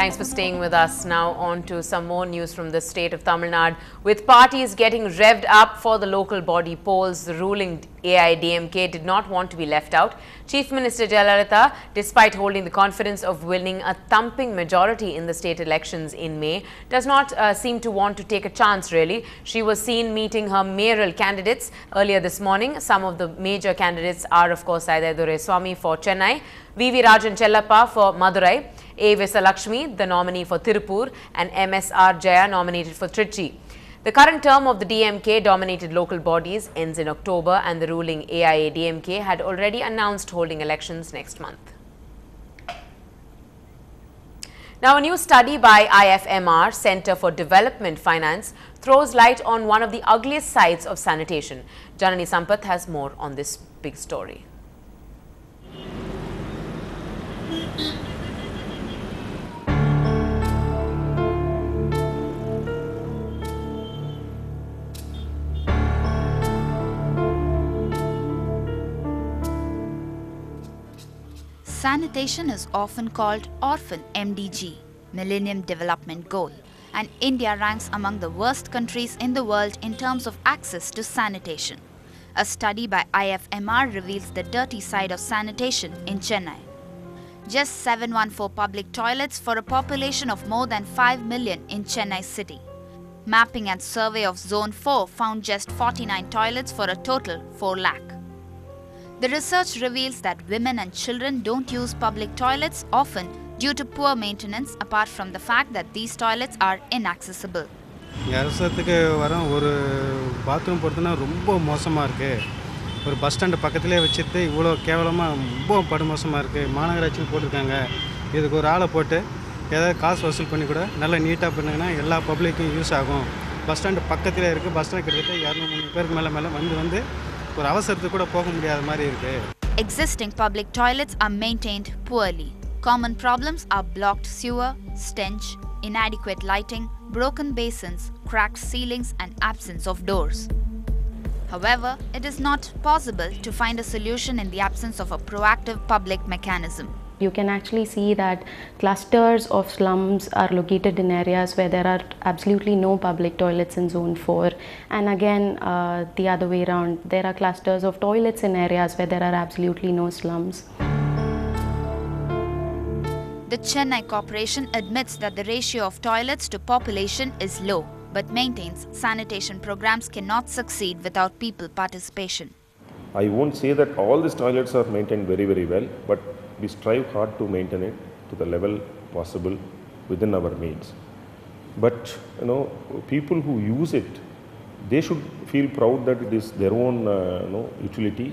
Thanks for staying with us. Now on to some more news from the state of Tamil Nadu. With parties getting revved up for the local body polls, the ruling AIDMK did not want to be left out. Chief Minister Jayalalitha, despite holding the confidence of winning a thumping majority in the state elections in May, does not seem to want to take a chance really. She was seen meeting her mayoral candidates earlier this morning. Some of the major candidates are of course Saida Doraiswamy for Chennai, V.V. Rajan Chellappa for Madurai, A. Visalakshmi, the nominee for Tirupur, and M.S.R. Jaya, nominated for Trichy. The current term of the DMK-dominated local bodies ends in October, and the ruling AIADMK had already announced holding elections next month. Now, a new study by IFMR, Center for Development Finance, throws light on one of the ugliest sides of sanitation. Janani Sampath has more on this big story. Sanitation is often called Orphan MDG, Millennium Development Goal, and India ranks among the worst countries in the world in terms of access to sanitation. A study by IFMR reveals the dirty side of sanitation in Chennai. Just 714 public toilets for a population of more than 5 million in Chennai city. Mapping and survey of Zone 4 found just 49 toilets for a total 4 lakh. The research reveals that women and children don't use public toilets often due to poor maintenance, apart from the fact that these toilets are inaccessible. அரசத்துக்கு வர ஒரு bathroom பொறுத்தனா ரொம்ப மோசமாக இருக்குது. ஒரு bus stand பக்கத்திலே வச்சுட்டு இவ்வளோ கேவலமாக ரொம்ப படுமோசமாக இருக்குது. மாநகராட்சி போட்டிருக்காங்க. இதுக்கு ஒரு ஆளை போட்டு ஏதாவது காசு வசூல் பண்ணி கூட நல்லா நீட்டாக பண்ணுங்கன்னா எல்லா பப்ளிக்கும் யூஸ் ஆகும். பஸ் ஸ்டாண்டு பக்கத்திலே இருக்குது. பஸ் ஸ்டாண்ட் கிட்டத்தட்ட 200 பேருக்கு மேலே வந்து ஒரு அவசரத்துக்கு கூட போக முடியாத மாதிரி இருக்கு. Existing public toilets are maintained poorly. Common problems are blocked sewer, stench, inadequate lighting, broken basins, cracked ceilings and absence of doors. However, it is not possible to find a solution in the absence of a proactive public mechanism. You can actually see that clusters of slums are located in areas where there are absolutely no public toilets in Zone 4. And again, the other way around, there are clusters of toilets in areas where there are absolutely no slums. The Chennai Corporation admits that the ratio of toilets to population is low, but maintains sanitation programs cannot succeed without people participation. I won't say that all these toilets are maintained very, very well, but we strive hard to maintain it to the level possible within our means. But people who use it, they should feel proud that it is their own utility.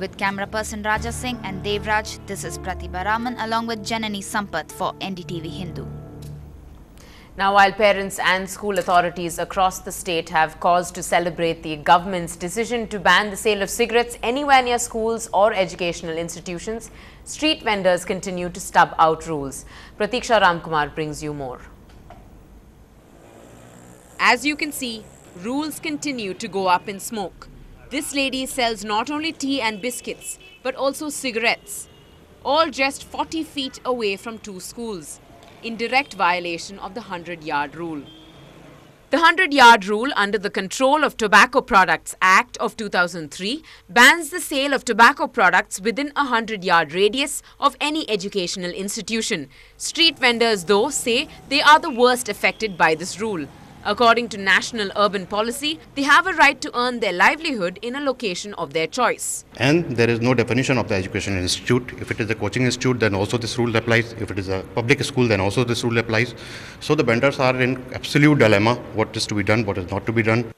With camera person Raja Singh and Devraj, this is Pratibha Raman along with Janani Sampath for NDTV Hindu. Now, while parents and school authorities across the state have cause to celebrate the government's decision to ban the sale of cigarettes anywhere near schools or educational institutions, street vendors continue to stub out rules. Pratiksha Ramkumar brings you more. As you can see, rules continue to go up in smoke. This lady sells not only tea and biscuits, but also cigarettes, all just 40 feet away from 2 schools, in direct violation of the 100-yard rule. The 100-yard rule under the Control of Tobacco Products Act of 2003 bans the sale of tobacco products within a 100-yard radius of any educational institution. Street vendors, though, say they are the worst affected by this rule. According to National Urban Policy, they have a right to earn their livelihood in a location of their choice. And there is no definition of the education institute. If it is a coaching institute, then also this rule applies. If it is a public school, then also this rule applies. So the vendors are in absolute dilemma, what is to be done, what is not to be done.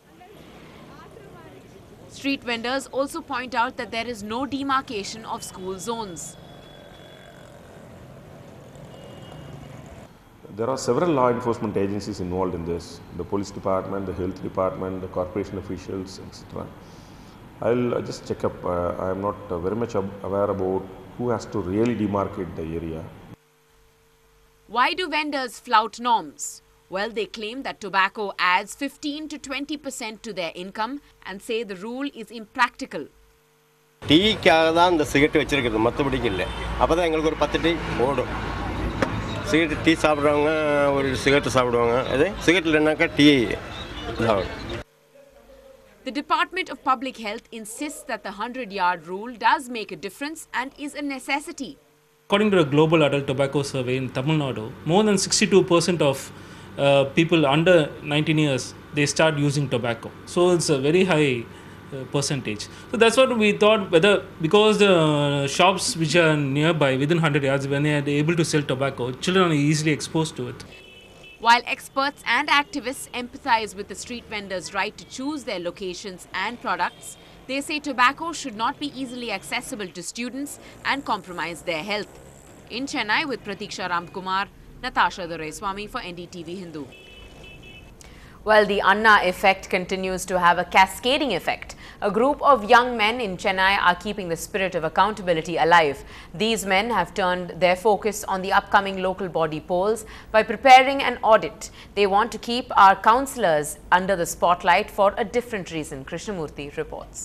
Street vendors also point out that there is no demarcation of school zones. There are several law enforcement agencies involved in this, the police department, the health department, the corporation officials, etc. I'll just check up. I am not very much aware about who has to really demarcate the area. Why do vendors flout norms? Well, they claim that tobacco adds 15 to 20% to their income and say the rule is impractical. டீக்காக தான் இந்த cigarette வச்சிருக்கிறது, மற்றபடிக்கு இல்லை. அப்போ தான் எங்களுக்கு ஒரு 10 tea ஓடும். சிகரெட் டீ சாப்பிட்றவங்க ஒரு சிகரெட் சாப்பிடுவாங்க, அதே சிகரெட் இல்லைனாக்கா டீ சாப்பிடும். The Department of Public Health insists that the 100-yard rule does make a difference and is a necessity. According to a global adult tobacco survey in Tamil Nadu, more than 62% of people under 19 years, they start using tobacco. So it's a very high percentage. So that's what we thought, whether because the shops which are nearby within 100 yards, when they are able to sell tobacco, children are easily exposed to it. While experts and activists empathize with the street vendors' right to choose their locations and products, they say tobacco should not be easily accessible to students and compromise their health. In Chennai with Pratiksha Ramkumar, Natasha Doraiswamy for NDTV Hindu. Well, the Anna effect continues to have a cascading effect. A group of young men in Chennai are keeping the spirit of accountability alive. These men have turned their focus on the upcoming local body polls by preparing an audit. They want to keep our councillors under the spotlight for a different reason. Krishnamurthy reports.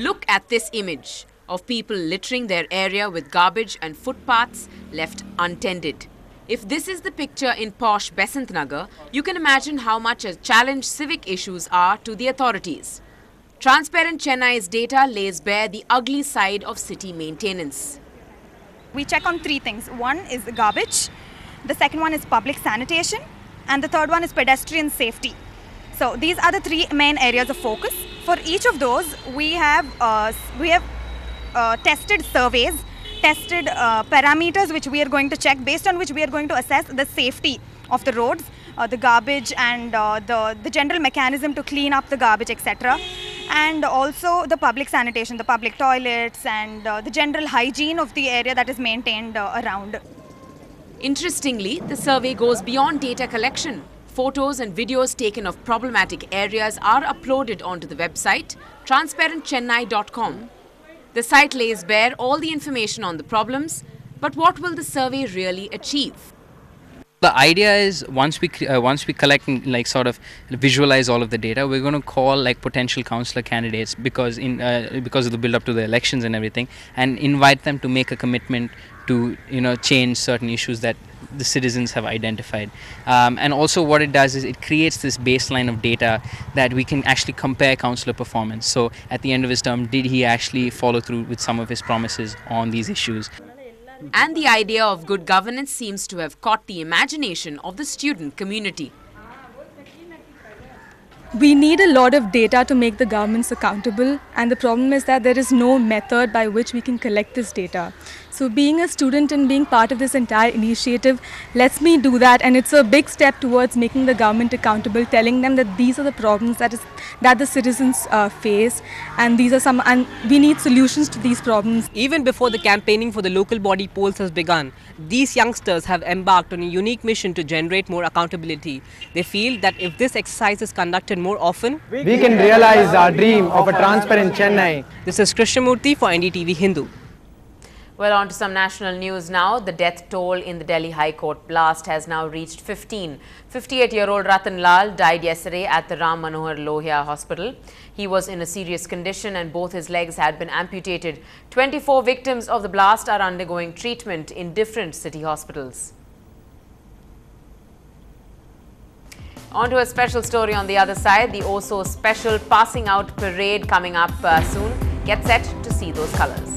Look at this image of people littering their area with garbage and footpaths left untended. If this is the picture in posh Besant Nagar, you can imagine how much a challenge civic issues are to the authorities. Transparent Chennai's data lays bare the ugly side of city maintenance. We check on 3 things. One is garbage, the second one is public sanitation, and the third one is pedestrian safety. So these are the 3 main areas of focus. For each of those, we have tested surveys, tested parameters which we are going to check, based on which we are going to assess the safety of the roads, the garbage and the general mechanism to clean up the garbage, etc. And also the public sanitation, the public toilets and the general hygiene of the area that is maintained around. Interestingly, the survey goes beyond data collection. Photos and videos taken of problematic areas are uploaded onto the website transparentchennai.com. The site lays bare all the information on the problems, but what will the survey really achieve? The idea is once we collect and like sort of visualize all of the data, we're going to call like potential councillor candidates because of the build up to the elections and everything, and invite them to make a commitment to change certain issues that the citizens have identified. And also what it does is it creates this baseline of data that we can actually compare councillor performance. So at the end of his term, did he actually follow through with some of his promises on these issues? And the idea of good governance seems to have caught the imagination of the student community. We need a lot of data to make the governments accountable, and the problem is that there is no method by which we can collect this data. So being a student and being part of this entire initiative lets me do that, and it's a big step towards making the government accountable, telling them that these are the problems that the citizens face, and and we need solutions to these problems. Even before the campaigning for the local body polls has begun, these youngsters have embarked on a unique mission to generate more accountability. They feel that if this exercise is conducted more often, we can realize our dream of a transparent Chennai. This is Krishnamurthy for NDTV Hindu. Well, on to some national news now. The death toll in the Delhi High Court blast has now reached 15. 58-year-old Ratan Lal died yesterday at the Ram Manohar Lohia Hospital. He was in a serious condition and both his legs had been amputated. 24 victims of the blast are undergoing treatment in different city hospitals. On to a special story on the other side. The oh-so special passing out parade coming up soon. Get set to see those colors.